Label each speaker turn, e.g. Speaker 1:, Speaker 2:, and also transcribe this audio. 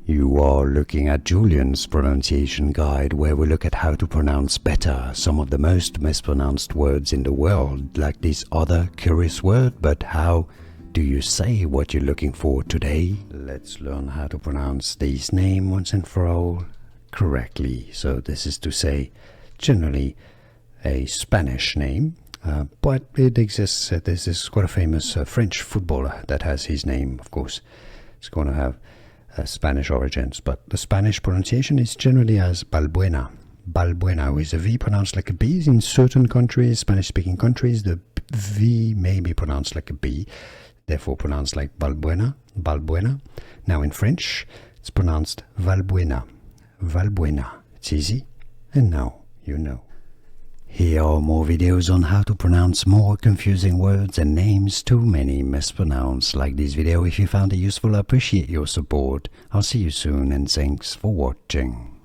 Speaker 1: You are looking at Julian's pronunciation guide, where we look at how to pronounce better some of the most mispronounced words in the world, like this other curious word. But how do you say what you're looking for today? Let's learn how to pronounce this name once and for all correctly. So this is to say, generally a Spanish name, but it exists. This is quite a famous French footballer that has his name, of course. It's going to have Spanish origins, but the Spanish pronunciation is generally as Valbuena. Valbuena, with a V pronounced like a B. In certain countries, Spanish-speaking countries, the V may be pronounced like a B, therefore pronounced like Valbuena. Valbuena. Now in French, it's pronounced Valbuena. Valbuena. It's easy, and now you know. Here are more videos on how to pronounce more confusing words and names too many mispronounced. Like this video if you found it useful. I appreciate your support. I'll see you soon, and thanks for watching.